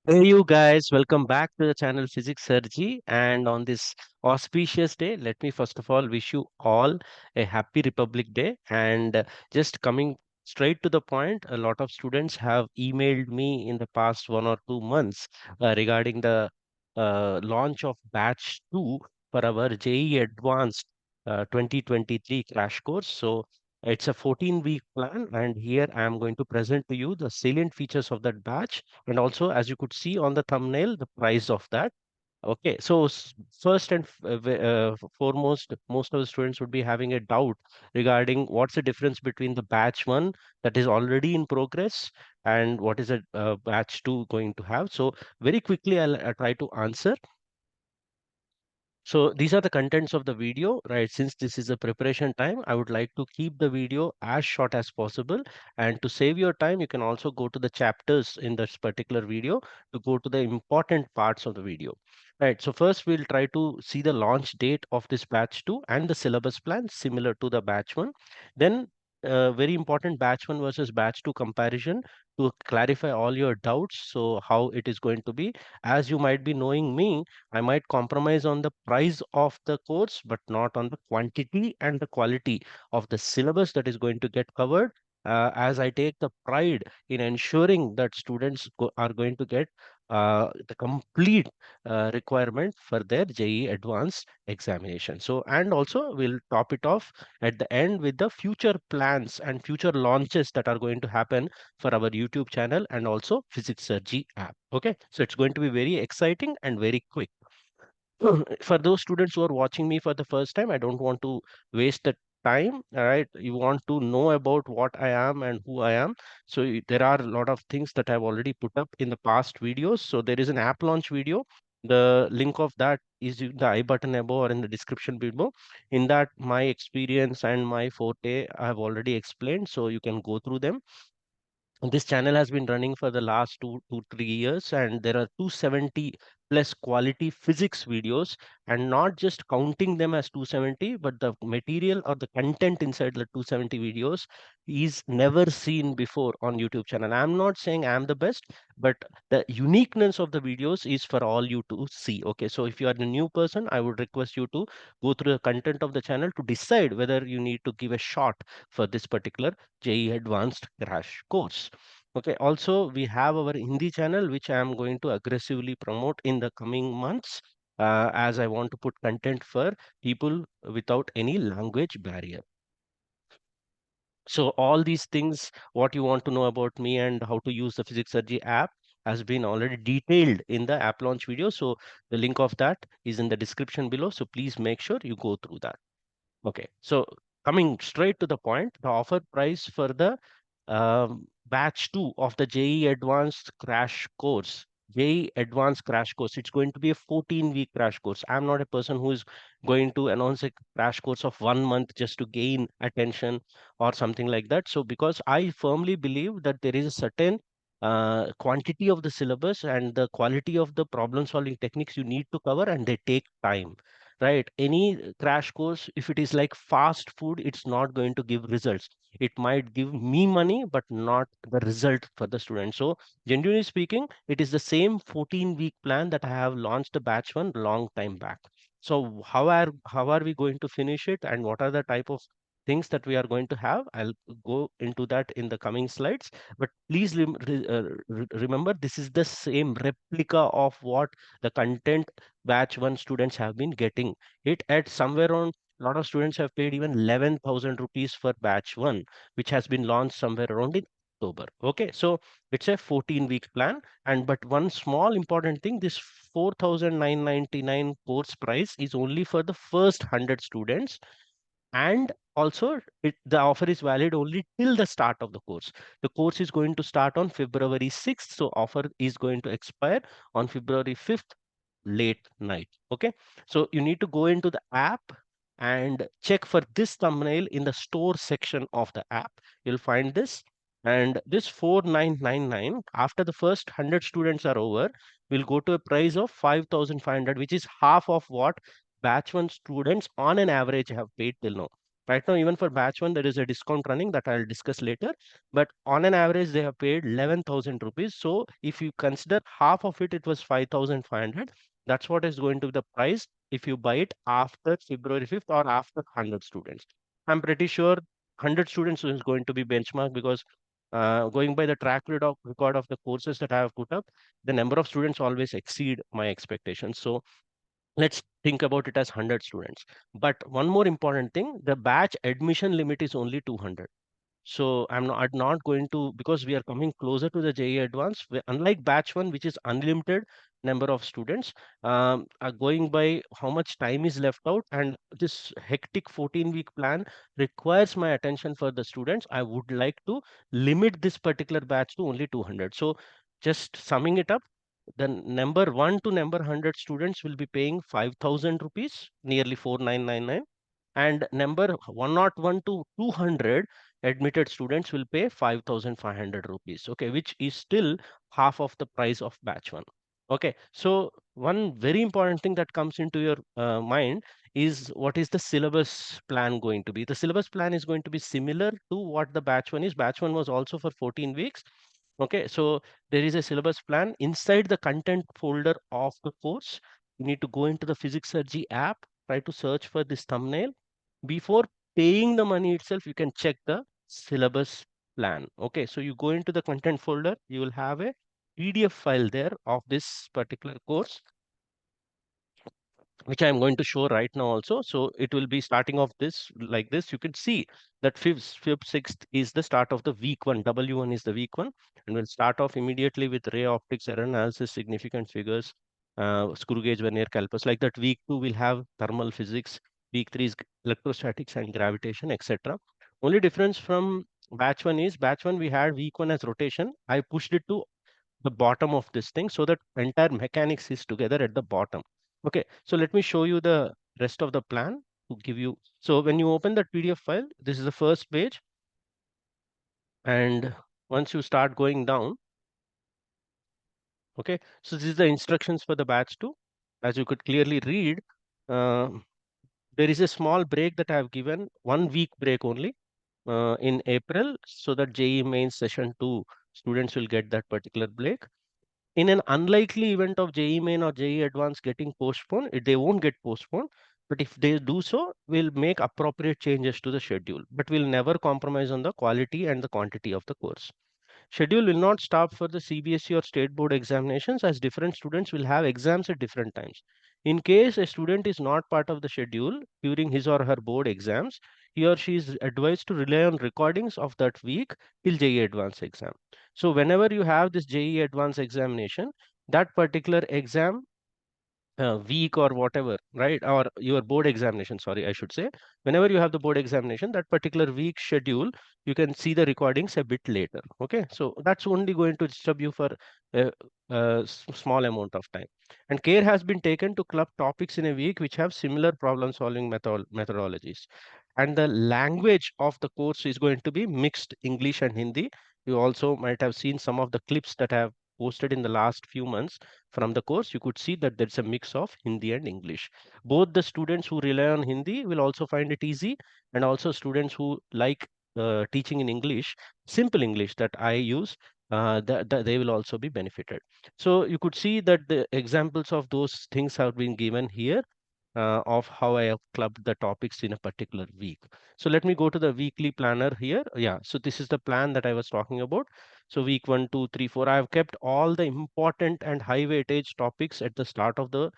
Hey, you guys, welcome back to the channel PHYSICSSIRJEE. And on this auspicious day, let me first of all wish you all a happy Republic Day. And just coming straight to the point, a lot of students have emailed me in the past 1 or 2 months regarding the launch of batch 2 for our JEE Advanced 2023 crash course. So it's a 14-week plan, and here I am going to present to you the salient features of that batch, and also, as you could see on the thumbnail, the price of that. Okay, so first and foremost, most of the students would be having a doubt regarding what's the difference between the batch one that is already in progress and what is a batch two going to have. So very quickly, I'll try to answer. So these are the contents of the video, right? Since this is a preparation time, I would like to keep the video as short as possible. And to save your time, you can also go to the chapters in this particular video to go to the important parts of the video. Right. So first we'll try to see the launch date of this batch 2 and the syllabus plan similar to the batch 1. Then very important batch 1 versus batch 2 comparison to clarify all your doubts. So how it is going to be. As you might be knowing me, I might compromise on the price of the course, but not on the quantity and the quality of the syllabus that is going to get covered. As I take the pride in ensuring that students are going to get the complete requirement for their JEE advanced examination. So, and also we'll top it off at the end with the future plans and future launches that are going to happen for our YouTube channel and also PHYSICSSIRJEE app. Okay, so it's going to be very exciting and very quick. For those students who are watching me for the first time, I don't want to waste the time. All right, you want to know about what I am and who I am. So there are a lot of things that I've already put up in the past videos. So there is an app launch video. The link of that is in the I button above or in the description below. In that, my experience and my forte I have already explained, so you can go through them. This channel has been running for the last 2 to 3 years, and there are 270 plus quality physics videos, and not just counting them as 270, but the material or the content inside the 270 videos is never seen before on YouTube channel. I'm not saying I'm the best, but the uniqueness of the videos is for all you to see. Okay, so if you are a new person, I would request you to go through the content of the channel to decide whether you need to give a shot for this particular JEE Advanced Crash Course. Okay, also we have our Hindi channel, which I am going to aggressively promote in the coming months, as I want to put content for people without any language barrier. So all these things, what you want to know about me and how to use the PHYSICSSIRJEE app has been already detailed in the app launch video. So the link of that is in the description below. So please make sure you go through that. Okay, so coming straight to the point, the offer price for the batch 2 of the JEE Advanced Crash Course. JEE Advanced Crash Course. It's going to be a 14-week crash course. I'm not a person who is going to announce a crash course of 1 month just to gain attention or something like that. So, because I firmly believe that there is a certain quantity of the syllabus and the quality of the problem solving techniques you need to cover, and they take time, right? Any crash course, if it is like fast food, it's not going to give results. It might give me money, but not the result for the student. So genuinely speaking, it is the same 14-week plan that I have launched the batch one long time back. So how are we going to finish it, and what are the type of things that we are going to have? I'll go into that in the coming slides. But please remember, this is the same replica of what the content batch one students have been getting it at somewhere around. A lot of students have paid even 11,000 rupees for batch one, which has been launched somewhere around in October. Okay, so it's a 14-week plan. And but one small important thing, this 4,999 course price is only for the first 100 students, and also the offer is valid only till the start of the course. The course is going to start on February 6th, so offer is going to expire on February 5th late night. Okay, so you need to go into the app and check for this thumbnail in the store section of the app. You'll find this, and this 4999 after the first 100 students are over will go to a price of 5,500, which is half of what batch one students on an average have paid till now. Right now, even for batch one, there is a discount running that I'll discuss later. But on an average, they have paid 11,000 rupees. So if you consider half of it, it was 5,500. That's what is going to be the price if you buy it after February 5th or after 100 students. I'm pretty sure 100 students is going to be benchmark because going by the track record of the courses that I have put up, the number of students always exceed my expectations. So let's think about it as 100 students. But one more important thing, the batch admission limit is only 200. So I'm not going to, because we are coming closer to the JEE Advanced, unlike batch one, which is unlimited number of students, are going by how much time is left out, and this hectic 14-week plan requires my attention for the students. I would like to limit this particular batch to only 200. So just summing it up, the number 1 to number 100 students will be paying 5,000 rupees, nearly 4,999, and number 101 to 200 admitted students will pay 5,500 rupees, okay, which is still half of the price of batch one. Okay, so one very important thing that comes into your mind is what is the syllabus plan going to be. The syllabus plan is going to be similar to what the batch one is. Batch one was also for 14 weeks. Okay, so there is a syllabus plan inside the content folder of the course. You need to go into the PHYSICSSIRJEE app, try to search for this thumbnail. Before paying the money itself, you can check the syllabus plan. Okay, so you go into the content folder, you will have a PDF file there of this particular course, which I'm going to show right now also. So it will be starting off this like this. You can see that fifth, sixth is the start of the week one. W1 is the week one, and we'll start off immediately with ray optics, error analysis, significant figures, screw gauge, vernier calipers. Like that, week two will have thermal physics. Week three is electrostatics and gravitation, etc. Only difference from batch one is batch one we had week one as rotation. I pushed it to the bottom of this thing so that entire mechanics is together at the bottom. Okay, so let me show you the rest of the plan to give you. So when you open that PDF file, this is the first page. And once you start going down, okay, so this is the instructions for the batch two. As you could clearly read, uh, there is a small break that I have given, 1 week break only in April, so that JEE mains session 2 students will get that particular break. In an unlikely event of JEE main or JEE advanced getting postponed, they won't get postponed. But if they do so, we'll make appropriate changes to the schedule. But we'll never compromise on the quality and the quantity of the course. Schedule will not stop for the CBSE or state board examinations, as different students will have exams at different times. In case a student is not part of the schedule during his or her board exams, he or she is advised to rely on recordings of that week till JEE advanced exam. So whenever you have this JEE advanced examination, that particular exam week or whatever, right? Or your board examination, sorry, I should say. Whenever you have the board examination, that particular week schedule, you can see the recordings a bit later. Okay, so that's only going to disturb you for a small amount of time. And care has been taken to club topics in a week which have similar problem solving methodologies. And the language of the course is going to be mixed English and Hindi. You also might have seen some of the clips that I have posted in the last few months from the course. You could see that there's a mix of Hindi and English. Both the students who rely on Hindi will also find it easy, and also students who like teaching in English, simple English that I use, that they will also be benefited. So you could see that the examples of those things have been given here of how I have clubbed the topics in a particular week. So let me go to the weekly planner here. Yeah, so this is the plan that I was talking about. So week 1, 2, 3, 4, I have kept all the important and high weightage topics at the start of the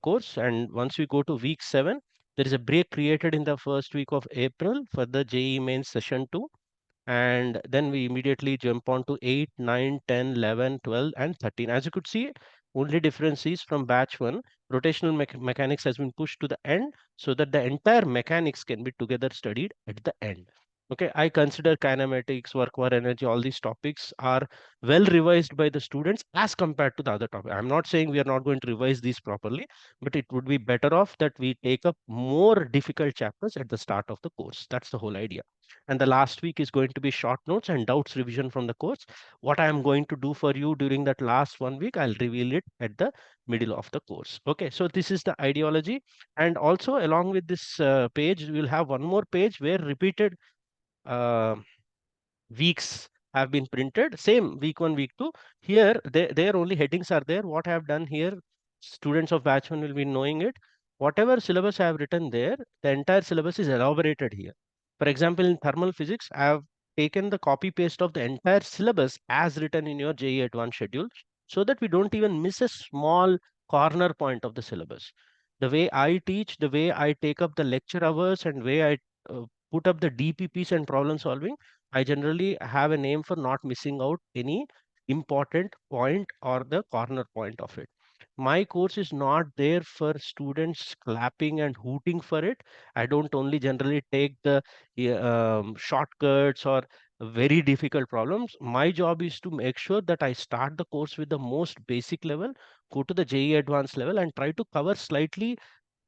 course. And once we go to week 7, there is a break created in the first week of April for the JEE main session 2. And then we immediately jump on to 8, 9, 10, 11, 12, and 13. As you could see, only difference is from batch 1, rotational mechanics has been pushed to the end so that the entire mechanics can be together studied at the end. Okay, I consider kinematics, work for energy, all these topics are well revised by the students as compared to the other topic. I'm not saying we are not going to revise these properly, but it would be better off that we take up more difficult chapters at the start of the course. That's the whole idea. And the last week is going to be short notes and doubts revision from the course. What I am going to do for you during that last 1 week, I'll reveal it at the middle of the course. Okay, so this is the ideology. And also along with this page, we'll have one more page where repeated uh, weeks have been printed, same week 1 week 2. Here their only headings are there. What I have done here, students of batch 1 will be knowing it. Whatever syllabus I have written there, the entire syllabus is elaborated here. For example, in thermal physics, I have taken the copy paste of the entire syllabus as written in your JEE advanced schedule, so that we don't even miss a small corner point of the syllabus. The way I teach, the way I take up the lecture hours, and way I put up the DPPs and problem solving, I generally have a name for not missing out any important point or the corner point of it. My course is not there for students clapping and hooting for it. I don't only generally take the shortcuts or very difficult problems. My job is to make sure that I start the course with the most basic level, go to the JEE advanced level, and try to cover slightly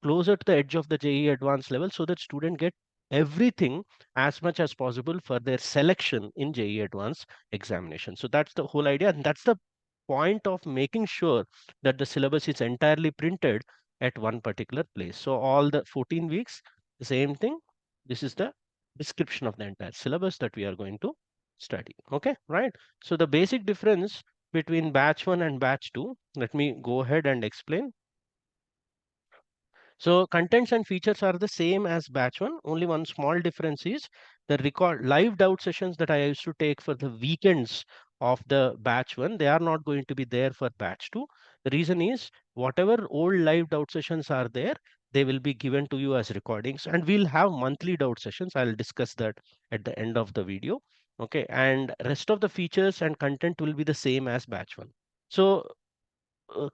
closer to the edge of the JEE advanced level, so that student get everything as much as possible for their selection in JEE advanced examination. So that's the whole idea, and that's the point of making sure that the syllabus is entirely printed at one particular place. So all the 14 weeks, the same thing. This is the description of the entire syllabus that we are going to study. Okay, right? So the basic difference between batch 1 and batch 2, let me go ahead and explain. So contents and features are the same as batch 1. Only one small difference is the record live doubt sessions that I used to take for the weekends of the batch 1. They are not going to be there for batch 2. The reason is whatever old live doubt sessions are there, they will be given to you as recordings, and we'll have monthly doubt sessions. I'll discuss that at the end of the video. Okay, and rest of the features and content will be the same as batch 1. So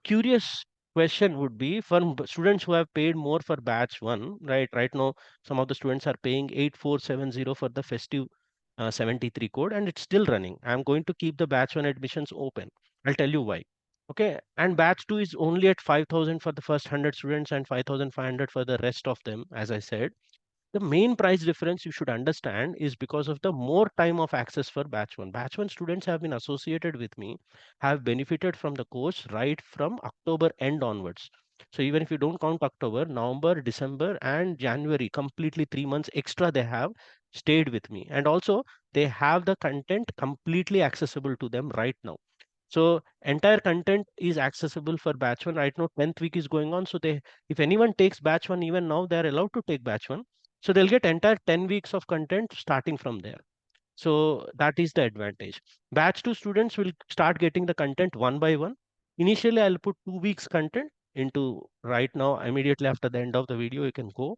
curious question would be for students who have paid more for batch 1, right now some of the students are paying 8470 for the festive 73 code, and it's still running. I'm going to keep the batch 1 admissions open. I'll tell you why. Okay, and batch 2 is only at 5000 for the first 100 students and 5500 for the rest of them. As I said, the main price difference you should understand is because of the more time of access for batch 1. Batch 1 students have been associated with me, have benefited from the course right from October end onwards. So even if you don't count October, November, December, and January, completely 3 months extra, they have stayed with me. And also, they have the content completely accessible to them right now. So entire content is accessible for batch 1 right now. 10th week is going on. So they, if anyone takes batch 1 even now, they are allowed to take batch 1. So they'll get entire 10 weeks of content starting from there. So that is the advantage. Batch 2 students will start getting the content one by one. Initially, I'll put 2 weeks content into right now. Immediately after the end of the video, you can go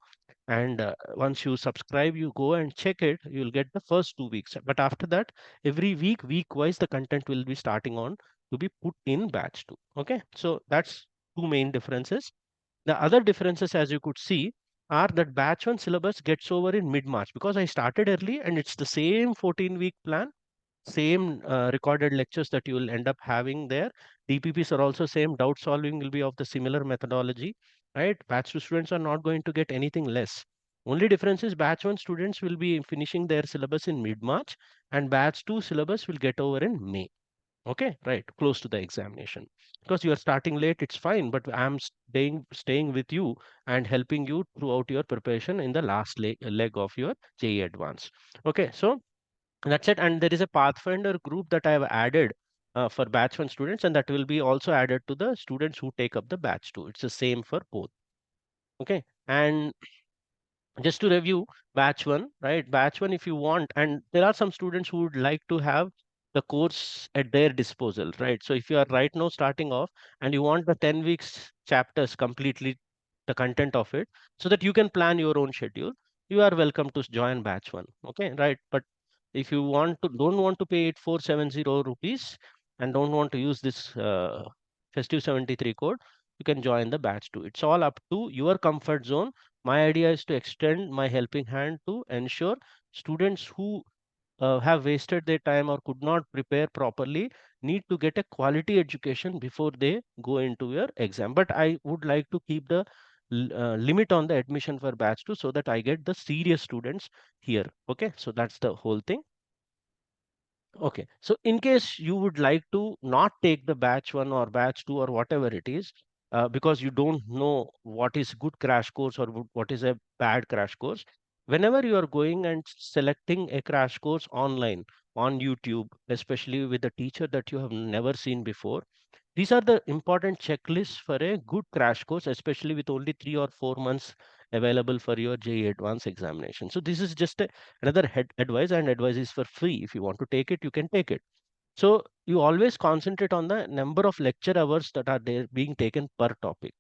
and once you subscribe, you go and check it. You'll get the first 2 weeks. But after that, every week wise, the content will be starting on to be put in batch 2. Okay, so that's two main differences. The other differences, as you could see, are that batch 1 syllabus gets over in mid-March because I started early, and it's the same 14-week plan, same recorded lectures that you will end up having there. DPPs are also same. Doubt solving will be of the similar methodology, right? Batch 2 students are not going to get anything less. Only difference is batch 1 students will be finishing their syllabus in mid-March, and batch 2 syllabus will get over in May. Okay, right, close to the examination. Because you are starting late, it's fine, but I'm staying with you and helping you throughout your preparation in the last leg of your JEE Advance. Okay, so that's it. And there is a Pathfinder group that I have added for batch 1 students, and that will be also added to the students who take up the batch 2. It's the same for both. Okay, and just to review batch 1, right? Batch 1, if you want, and there are some students who would like to have the course at their disposal, right? So if you are right now starting off and you want the 10 weeks chapters completely, the content of it, so that you can plan your own schedule, you are welcome to join batch 1. Okay, right? But if you don't want to pay 8470 rupees and don't want to use this festive 73 code, you can join the batch 2. It's all up to your comfort zone. My idea is to extend my helping hand to ensure students who have wasted their time or could not prepare properly need to get a quality education before they go into your exam. But I would like to keep the limit on the admission for batch 2 so that I get the serious students here. Okay, so that's the whole thing. Okay, so in case you would like to not take the batch 1 or batch 2 or whatever it is, because you don't know what is good crash course or what is a bad crash course, whenever you are going and selecting a crash course online on YouTube, especially with a teacher that you have never seen before, these are the important checklists for a good crash course, especially with only 3 or 4 months available for your JEE advanced examination. So this is just another head advice, and advice is for free. If you want to take it, you can take it. So you always concentrate on the number of lecture hours that are there being taken per topic.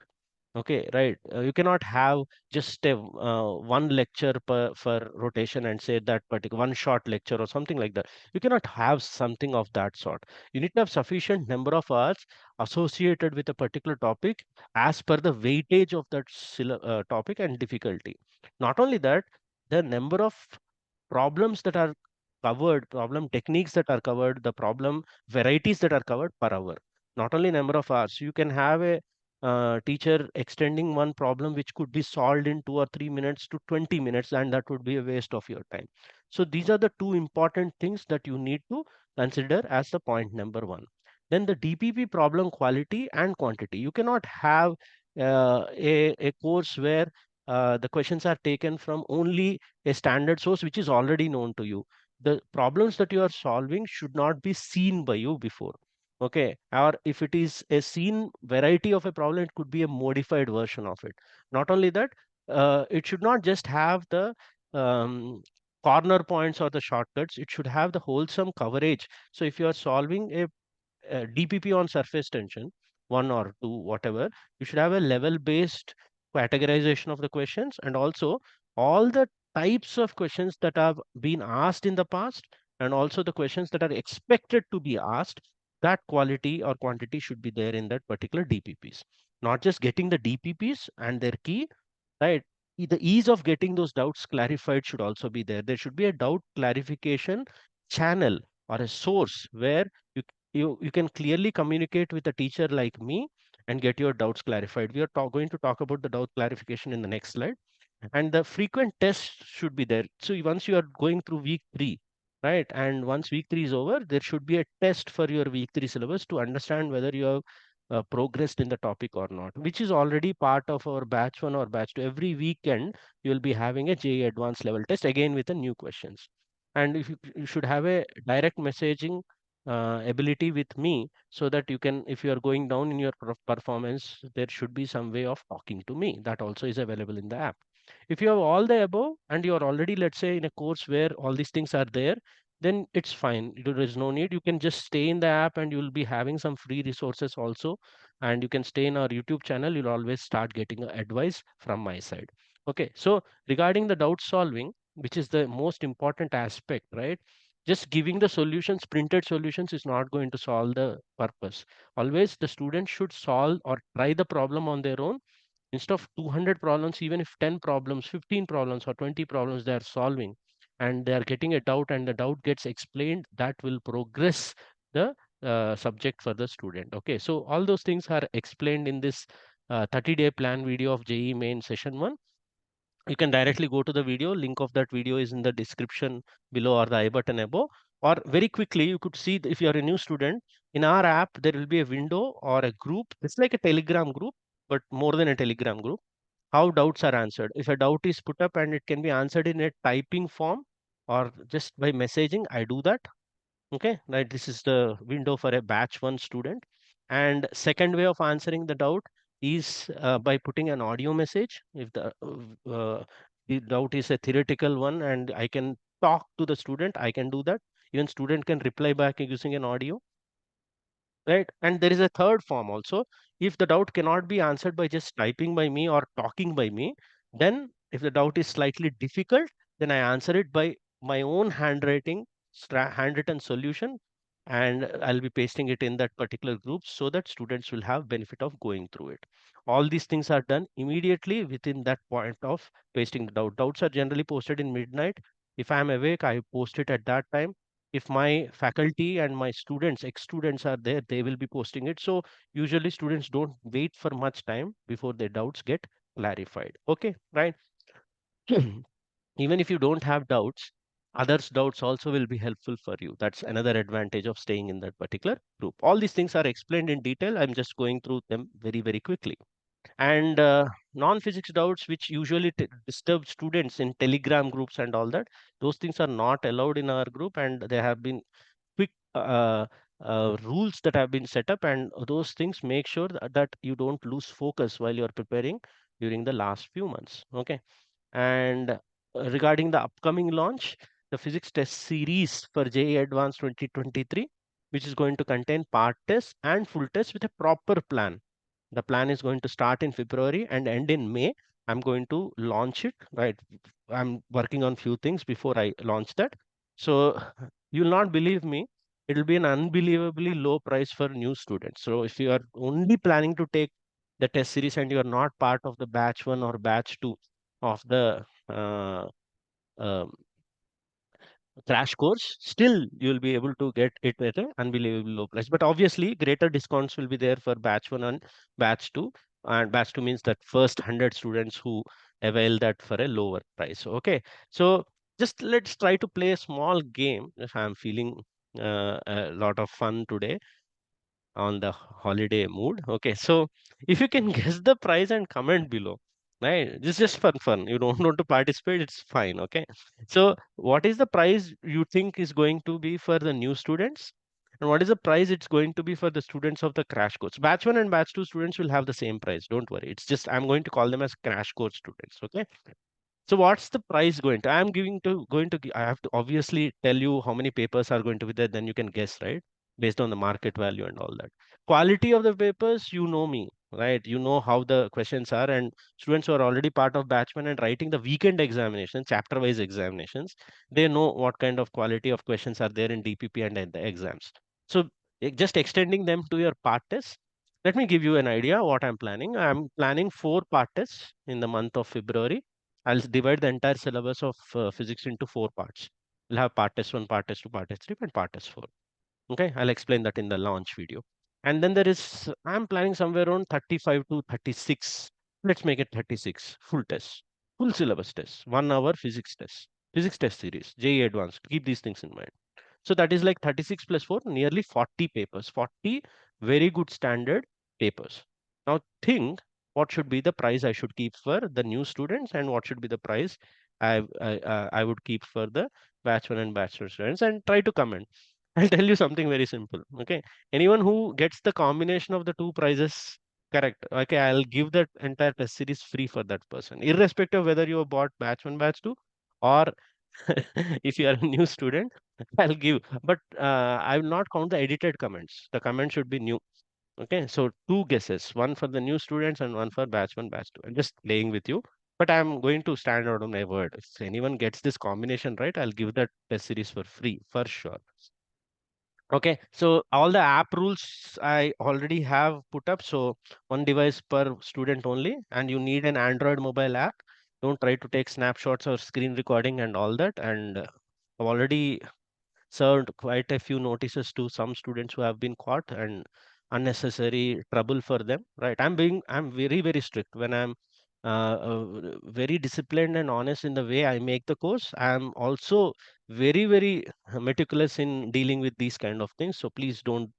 Okay, right. You cannot have just a one lecture per for rotation and say that particular one short lecture or something like that. You cannot have something of that sort. You need to have sufficient number of hours associated with a particular topic as per the weightage of that topic and difficulty. Not only that, the number of problems that are covered, problem techniques that are covered, the problem varieties that are covered per hour. Not only number of hours. You can have a teacher extending one problem which could be solved in 2 or 3 minutes to 20 minutes, and that would be a waste of your time. So these are the two important things that you need to consider as the point number one. Then the DPP problem quality and quantity. You cannot have a course where the questions are taken from only a standard source which is already known to you. The problems that you are solving should not be seen by you before. Okay, or if it is a seen variety of a problem, it could be a modified version of it. Not only that, it should not just have the um, corner points or the shortcuts, it should have the wholesome coverage. So if you are solving a DPP on surface tension, one or two, whatever, you should have a level based categorization of the questions, and also all the types of questions that have been asked in the past, and also the questions that are expected to be asked. That quality or quantity should be there in that particular DPPs. Not just getting the DPPs and their key, right? The ease of getting those doubts clarified should also be there. There should be a doubt clarification channel or a source where you you can clearly communicate with a teacher like me and get your doubts clarified. We are going to talk about the doubt clarification in the next slide. And the frequent tests should be there. So once you are going through week 3, right, and once week 3 is over, there should be a test for your week 3 syllabus to understand whether you have progressed in the topic or not, which is already part of our batch 1 or batch 2. Every weekend you will be having a JEE advanced level test again with the new questions. And if you should have a direct messaging ability with me, so that you can, if you are going down in your performance, there should be some way of talking to me. That also is available in the app. If you have all the above and you are already, let's say, in a course where all these things are there, then it's fine. There is no need. You can just stay in the app and you will be having some free resources also. And you can stay in our YouTube channel. You'll always start getting advice from my side. Okay. So regarding the doubt solving, which is the most important aspect, right? Just giving the solutions, printed solutions, is not going to solve the purpose. Always the student should solve or try the problem on their own. Instead of 200 problems, even if 10 problems, 15 problems, or 20 problems they are solving, and they are getting a doubt and the doubt gets explained, that will progress the subject for the student. Okay, so all those things are explained in this 30-day plan video of JEE main session 1. You can directly go to the video. Link of that video is in the description below or the I button above. Or very quickly, you could see if you are a new student, in our app, there will be a window or a group. It's like a Telegram group, but more than a Telegram group. How doubts are answered. If a doubt is put up and it can be answered in a typing form or just by messaging, I do that. Okay, right. This is the window for a batch 1 student. And second way of answering the doubt is by putting an audio message. If the doubt is a theoretical one and I can talk to the student, I can do that. Even student can reply back using an audio, right? And there is a third form also. If the doubt cannot be answered by just typing by me or talking by me, then if the doubt is slightly difficult, then I answer it by my own handwriting, handwritten solution, and I'll be pasting it in that particular group so that students will have benefit of going through it. All these things are done immediately within that point of pasting the doubt. Doubts are generally posted in midnight. If I am awake, I post it at that time. If my faculty and my students, ex-students are there, they will be posting it. So usually students don't wait for much time before their doubts get clarified. Okay, right? Even if you don't have doubts, others' doubts also will be helpful for you. That's another advantage of staying in that particular group. All these things are explained in detail. I'm just going through them very, very quickly. And non-physics doubts, which usually disturb students in Telegram groups and all that, those things are not allowed in our group, and there have been quick rules that have been set up, and those things make sure that you don't lose focus while you're preparing during the last few months. Okay. And regarding the upcoming launch, the physics test series for JEE Advanced 2023, which is going to contain part tests and full tests with a proper plan. The plan is going to start in February and end in May. I'm going to launch it, right? I'm working on few things before I launch that. So you'll not believe me. It'll be an unbelievably low price for new students. So if you are only planning to take the test series and you are not part of the batch one or batch two of the um crash course, still you'll be able to get it at an unbelievable low price. But obviously, greater discounts will be there for batch one and batch two. And batch two means that first 100 students who avail that for a lower price. Okay, so just let's try to play a small game. If I'm feeling a lot of fun today on the holiday mood. Okay, so if you can guess the price and comment below, right? This is just for fun. You don't want to participate, it's fine. Okay, so what is the price you think is going to be for the new students? And what is the price it's going to be for the students of the crash course? Batch one and batch two students will have the same price. Don't worry. It's just I'm going to call them as crash course students. Okay. So what's the price going to? I'm I have to obviously tell you how many papers are going to be there, then you can guess, right? Based on the market value and all that. Quality of the papers, you know me, right? You know how the questions are, and students who are already part of batchman and writing the weekend examination, chapter wise examinations, they know what kind of quality of questions are there in DPP and in the exams. So just extending them to your part test. Let me give you an idea what I'm planning. I'm planning 4 part tests in the month of February. I'll divide the entire syllabus of physics into 4 parts. We'll have part test 1, part test 2, part test 3, and part test 4. Okay, I'll explain that in the launch video. And then I'm planning somewhere around 35 to 36. Let's make it 36 full test, full syllabus test, 1 hour physics test series, JEE advanced. Keep these things in mind. So that is like 36 plus 4, nearly 40 papers, 40 very good standard papers. Now think what should be the price I should keep for the new students and what should be the price I would keep for the batch one and batch two students, and try to comment. I'll tell you something very simple. Okay. Anyone who gets the combination of the two prices correct, okay, I'll give that entire test series free for that person, irrespective of whether you have bought batch one, batch two, or if you are a new student, I'll give. But I will not count the edited comments. The comment should be new. Okay, so 2 guesses, one for the new students and one for batch one, batch two. I'm just playing with you, but I'm going to stand out on my word. If anyone gets this combination right, I'll give that test series for free, for sure. Okay, so all the app rules I already have put up. So 1 device per student only, and you need an Android mobile app. Don't try to take snapshots or screen recording and all that. And I've already served quite a few notices to some students who have been caught, and unnecessary trouble for them, right? I'm very, very strict when I'm very disciplined and honest in the way I make the course. I'm also very, very meticulous in dealing with these kind of things. So please don't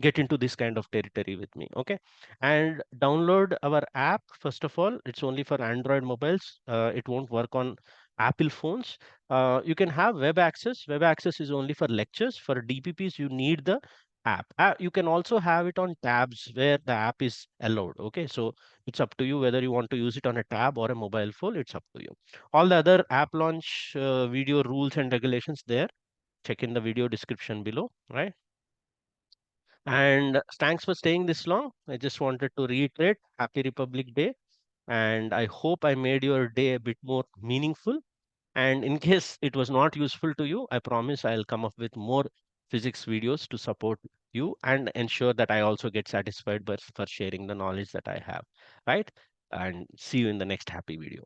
get into this kind of territory with me. Okay, and download our app. First of all, it's only for Android mobiles. It won't work on Apple phones. You can have web access. Web access is only for lectures. For DPPs, you need the app. You can also have it on tabs where the app is allowed. Okay, so it's up to you whether you want to use it on a tab or a mobile phone. It's up to you. All the other app launch video rules and regulations there. Check in the video description below, right? And thanks for staying this long. I just wanted to reiterate Happy Republic Day. And I hope I made your day a bit more meaningful. And in case it was not useful to you, I promise I'll come up with more physics videos to support you and ensure that I also get satisfied for sharing the knowledge that I have. Right? And see you in the next happy video.